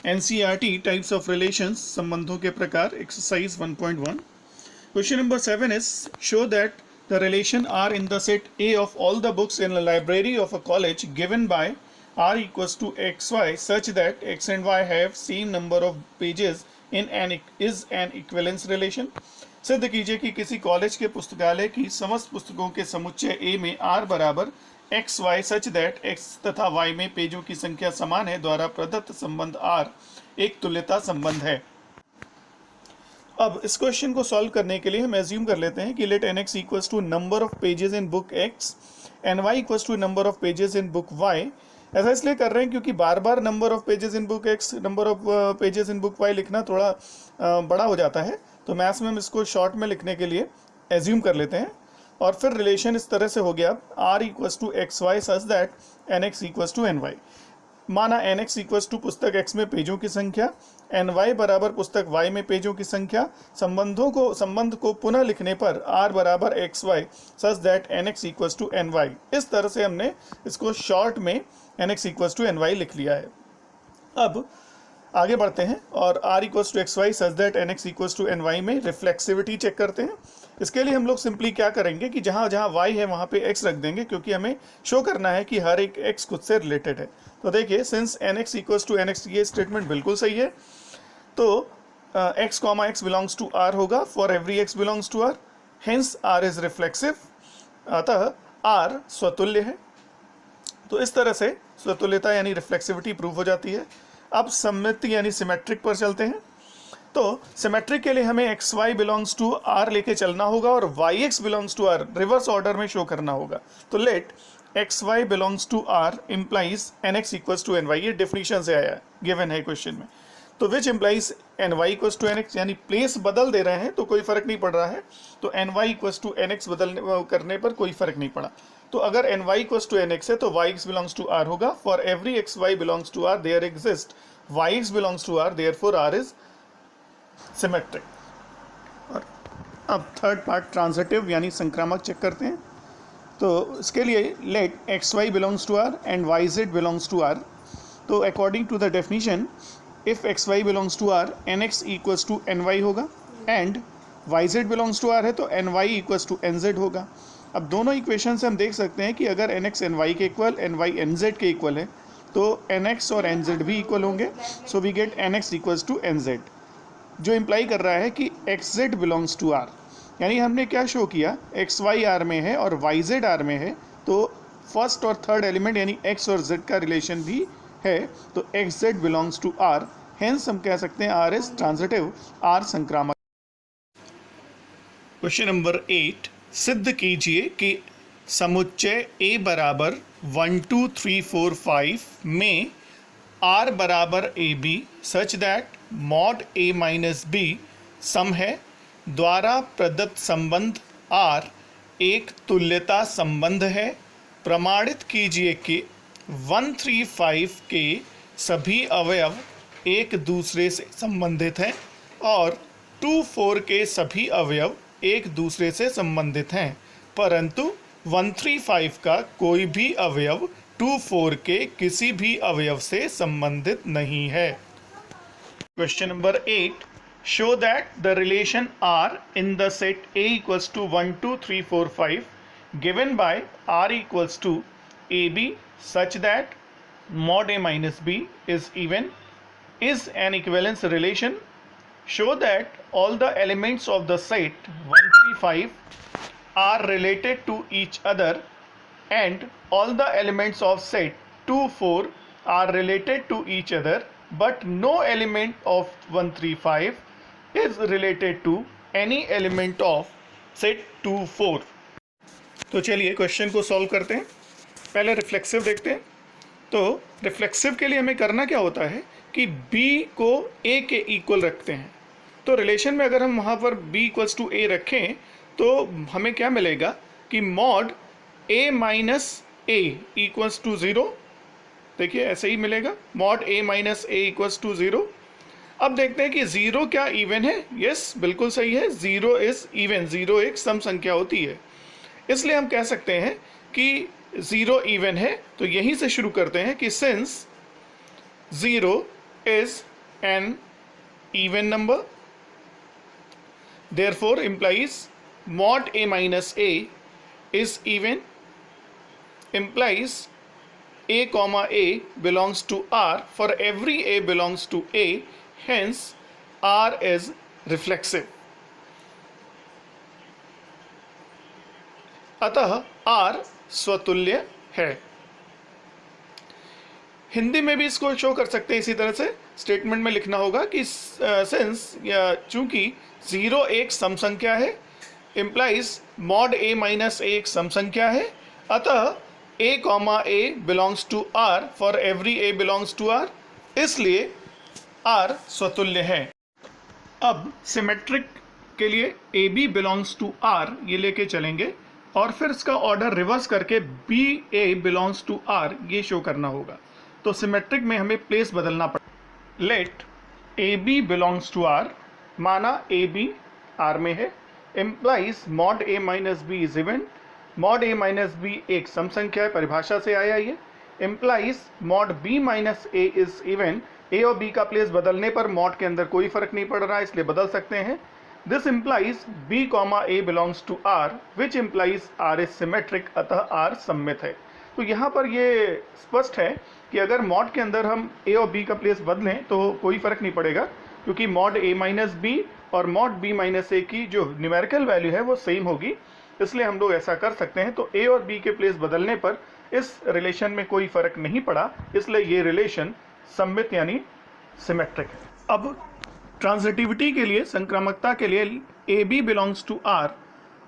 NCERT types of relations, संबंधों के प्रकार, exercise 1.1. Question number 7 is show that the relation R in the set A of all the books in a library of a college given by R equals to XY such that X and Y have same number of pages in an is an equivalence relation. सिद्ध कीजिए कि किसी college के पुस्तकालय की समस्त पुस्तकों के समुच्चय A में R बराबर XY सच दैट X तथा Y में पेजों की संख्या समान है द्वारा प्रदत्त संबंध R एक तुल्यता संबंध है. अब इस क्वेश्चन को सॉल्व करने के लिए हम एज्यूम कर लेते हैं कि let nx equals to number of pages in book x and y equals to number of pages in book y. ऐसा इसलिए कर रहे हैं क्योंकि बार बार number of pages in book x, number of pages in book y लिखना थोड़ा बड़ा हो जाता है, तो मैथ्स में हम इसको शॉर्ट में लिखने के लिए एज्यूम कर लेते हैं. और फिर रिलेशन इस तरह से हो गया r equals to x y such that nx equals to ny. माना nx इक्वल्स टू पुस्तक x में पेजों की संख्या, ny बराबर पुस्तक y में पेजों की संख्या. संबंध को पुनः लिखने पर r बराबर xy such that nx equals to ny. इस तरह से हमने इसको शॉर्ट में nx इक्वल्स टू ny लिख लिया है. अब आगे बढ़ते हैं और r equals to xy such that nx equals to ny में रिफ्लेक्सिविटी चेक करते हैं. इसके लिए हम लोग सिंपली क्या करेंगे कि जहाँ जहाँ y है वहाँ पे x रख देंगे, क्योंकि हमें शो करना है कि हर एक x खुद से रिलेटेड है. तो देखिए since nx equals to nx, ये स्टेटमेंट बिल्कुल सही है, तो x comma x belongs to r होगा for every x belongs to r, hence r is reflexive, अतः r स्वतुल्य है. तो इस तरह से स्वतुल्यता यानी रिफ्लेक्सिविटी प्रूव हो जाती है. अब सममिति यानी सिमेट्रिक पर चलते हैं. तो सिमेट्रिक के लिए हमें x Y belongs to R लेके चलना होगा और y x belongs to R reverse order में शो करना होगा. तो let x Y belongs to R implies n x equals to N y. ये डेफिनेशन से आया है, गिवन है क्वेश्चन में. तो which implies n Y equals to N x, यानी प्लेस बदल दे रहे हैं तो कोई फर्क नहीं पड़ रहा है. तो N Y equals to N X बदलने करने पर कोई फर्क नहीं पड़ा. तो अगर N Y equals to N X है तो Y x belongs to R होगा. For every X Y belongs to R there exist Y x belongs to R, therefore R is symmetric. और अब थर्ड पार्ट ट्रांजिटिव यानी संक्रामक check करते हैं. तो इसके लिए let x Y belongs to R and Y Z belongs to R. तो according to the definition if X Y belongs to R N x equals to N Y होगा and Y Z belongs to R है तो N Y equals to N Z होगा. अब दोनों equation से हम देख सकते हैं कि अगर एन एक्स एन वाई के equal, n y n z के इक्वल है तो एन एक्स और एन जेड भी इक्वल होंगे. So we get n x equals to N z, जो इम्प्लाई कर रहा है कि x z belongs to R. यानी हमने क्या शो किया, एक्स वाई आर में है और वाई जेड आर में है, तो फर्स्ट और थर्ड एलिमेंट यानी एक्स और जेड का रिलेशन भी है. तो x z belongs to R, hence हम कह सकते हैं आर इज ट्रांजिटिव, आर संक्रामक. क्वेश्चन नंबर 8, सिद्ध कीजिए कि समुच्चय A बराबर 1 2 3 4 5 में R बराबर AB such that mod A minus B सम है द्वारा प्रदत्त संबंध R एक तुल्यता संबंध है. प्रमाणित कीजिए कि 1 3 5 के सभी अवयव एक दूसरे से संबंधित हैं और 2 4 के सभी अवयव एक दूसरे से संबंधित हैं, परंतु 1 3 5 का कोई भी अवयव 2 4 के किसी भी अवयव से संबंधित नहीं है. Question number 8, show that the relation R in the set A equals to 1 2 3 4 5 given by R equals to AB such that mod A minus B is even is an equivalence relation. Show that all the elements of the set 1 3 5 are related to each other and all the elements of set 2 4 are related to each other, but no element of 1 3 5 is related to any element of set 2 4. तो चलिए question को solve करते हैं. पहले reflexive देखते हैं. तो reflexive के लिए हमें करना क्या होता है कि B को A के इक्वल रखते हैं. तो रिलेशन में अगर हम वहाँ पर B इक्वल्स टू A रखें तो हमें क्या मिलेगा कि mod A minus A equals to 0. देखिए ऐसे ही मिलेगा, mod A minus A equals to 0. अब देखते हैं कि 0 क्या इवन है. यस, बिल्कुल सही है, 0 इज इवन. 0 एक सम संख्या होती है, इसलिए हम कह सकते हैं कि 0 इवन है. तो यहीं से शुरू करते हैं कि since 0 is an even number, therefore implies mod a minus a is even, implies a comma a belongs to R for every a belongs to a, hence R is reflexive. अतः R स्वतुल्य है। हिंदी में भी इसको show कर सकते हैं इसी तरह से। स्टेटमेंट में लिखना होगा कि सिंस या चूंकि 0 एक सम संख्या है, implies mod a minus a एक सम संख्या है, अतः a comma a belongs to R for every a belongs to R, इसलिए R स्वतुल्य है। अब सिमेट्रिक के लिए AB बिलोंग्स टू R ये लेके चलेंगे और फिर इसका ऑर्डर रिवर्स करके BA बिलोंग्स टू R ये शो करना होगा। तो सिमेट्रिक में हमें प्लेस बदलना पड़ेगा। Let AB belongs to R, माना AB R में है, implies mod A minus B is even, mod A minus B एक सम संख्या है, परिभाषा से आया ये, implies mod B minus A is even, A और B का प्लेस बदलने पर मॉड के अंदर कोई फर्क नहीं पड़ रहा है इसलिए बदल सकते हैं। This implies B comma A belongs to R which implies R is symmetric, अतः R सममित है। तो यहाँ पर ये स्पष्ट है कि अगर मॉड के अंदर हम A और B का प्लेस बदलें तो कोई फर्क नहीं पड़ेगा, क्योंकि मॉड A माइनस B और मॉड B माइनस A की जो न्यूमेरिकल वैल्यू है वो सेम होगी, इसलिए हम लोग ऐसा कर सकते हैं। तो A और B के प्लेस बदलने पर इस रिलेशन में कोई फर्क नहीं पड़ा, इसलिए ये रिलेशन सममित यानी सिमेट्रिक है। अब ट्रांजिटिविटी के लिए, संक्रामकता के लिए AB बिलोंग्स टू R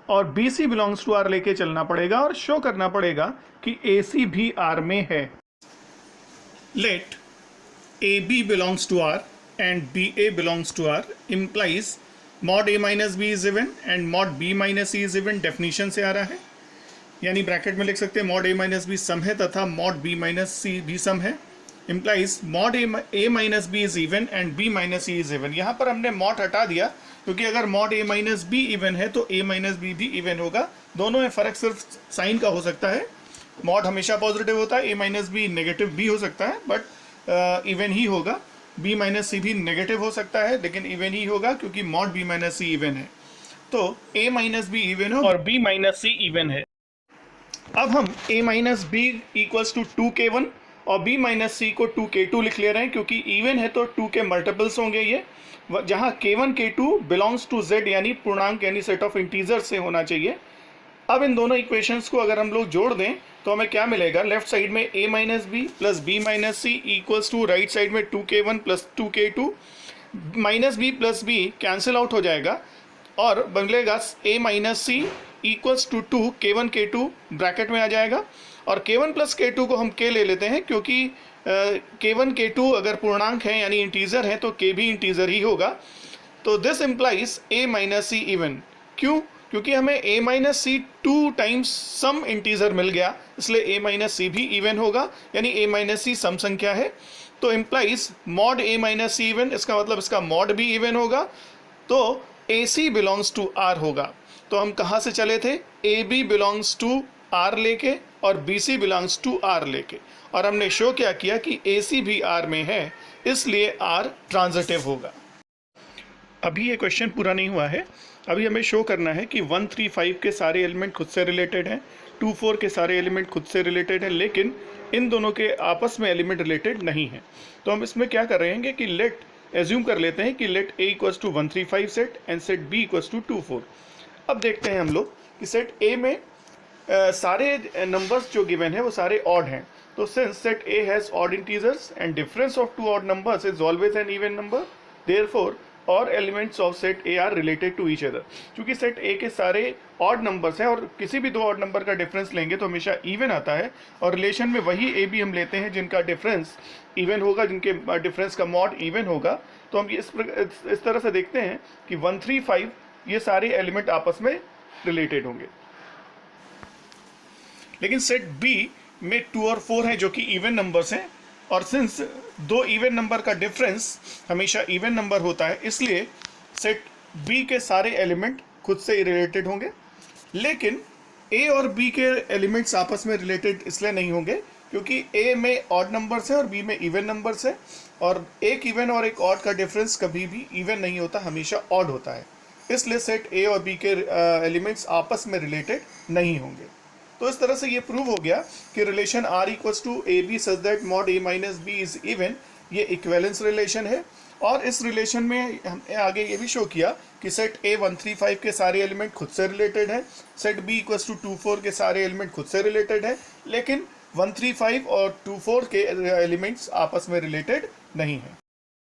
और BC बिलोंग्स टू R लेके चलना पड़ेगा और शो करना पड़ेगा कि AC भी R में है। Let AB belongs to R and BA belongs to R implies mod A minus B is even and mod B minus C is even, definition से आ रहा है, यानी ब्रैकेट में लिख सकते हैं मॉड A माइनस B सम है तथा मॉड B माइनस C भी सम है, implies mod A minus B is even and B minus C is even. यहाँ पर हमने मॉड हटा दिया क्योंकि अगर mod A minus B even है तो A माइनस B भी इवन होगा। दोनों में फ़र्क सिर्फ साइन का हो सकता है। मॉड हमेशा पॉजिटिव होता है, A माइनस B नेगेटिव भी हो सकता है, बट इवन ही होगा। B माइनस C भी नेगेटिव हो सकता है लेकिन इवन ही होगा क्योंकि mod B minus C even है। तो A माइनस B इवन हो और B माइनस C इवन है। अब हम A minus B equals to 2K1 और B माइनस C को 2K2 लिख ले रहे हैं, क्योंकि इवन है तो 2 के मल्टीपल्स होंगे ये, जहाँ K1 K2 belongs to Z यानी पूर्णांक यानी सेट ऑफ इंटीजर से होना चाहिए। अब इन दोनों इक्वेशंस को अगर हम लोग जोड़ दें तो हमें क्या मिलेगा, लेफ्ट साइड में A minus B plus B minus C equals to right side में 2K1 plus 2K2, minus B plus B cancel out हो जाएगा और बनेगा A minus C equals to 2 K1 K2 bracket में आ जाएगा और K1 प्लस K2 को हम K ले लेते हैं क्योंकि K1 K2 अगर पूर्णांक है यानी इंटीजर है तो K भी इंटीजर ही होगा। तो this implies A minus C even. क्यों? क्योंकि हमें A minus C 2 times some integer मिल गया, इसलिए A माइनस C भी इवन होगा, यानी A माइनस C सम संख्या है। तो implies mod A minus C even, इसका मतलब इसका मॉड भी इवन होगा, तो AC बिलोंग्स टू R होगा। तो हम कहाँ से चले थे, AB बिलोंग्स टू R लेके और BC बिलोंग्स टू R लेके, और हमने शो क्या किया कि AC भी R में है, इसलिए R ट्रांजिटिव होगा। अभी ये क्वेश्चन पूरा नहीं हुआ है, अभी हमें शो करना है कि 135 के सारे एलिमेंट खुद से रिलेटेड हैं, 24 के सारे एलिमेंट खुद से रिलेटेड हैं, लेकिन इन दोनों के आपस में एलिमेंट रिलेटेड नहीं हैं। तो हम इसमें क्या कर रहे हैं कि लेट एज्यूम कर लेते हैं कि let A equals to 135 set and set B equals to 24। अब देखते हैं हम लोग कि सेट A में सारे नंबर्स जो गिवन है वो सारे ऑड हैं। तो since set A has odd integers and difference of two odd numbers is always an even number, therefore all elements of set A are related to each other. क्योंकि set A के सारे odd numbers हैं और किसी भी दो odd number का difference लेंगे तो हमेशा इवन आता है, और रिलेशन में वही A B हम लेते हैं जिनका डिफरेंस इवन होगा, जिनके डिफरेंस का मॉड इवन होगा। तो हम इस तरह से देखते हैं कि 135 ये सारे एलिमेंट आपस में रिलेटेड होंगे। लेकिन सेट B में 2 और 4 हैं जो कि इवन नंबर्स हैं, और सिंस दो इवन नंबर का डिफरेंस हमेशा इवन नंबर होता है, इसलिए सेट B के सारे एलिमेंट खुद से रिलेटेड होंगे। लेकिन A और B के एलिमेंट्स आपस में रिलेटेड इसलिए नहीं होंगे क्योंकि ए में ऑड नंबर्स है और बी में इवन नंबर्स है, और एक इवन और एक ऑड का डिफरेंस कभी भी इवन नहीं होता, हमेशा ऑड होता है। इसलिए सेट ए और बी के एलिमेंट्स आपस में रिलेटेड नहीं होंगे। तो इस तरह से ये प्रूव हो गया कि relation R equals to A B such that mod A minus B is even, ये इक्विवेलेंस रिलेशन है। और इस रिलेशन में हमने आगे ये भी शो किया कि सेट ए 135 के सारे एलिमेंट खुद से रिलेटेड है, सेट बी इक्वल्स टू 24 के सारे एलिमेंट खुद से रिलेटेड है, लेकिन 135 और 24 के एलिमेंट्स आपस में रिलेटेड नहीं है।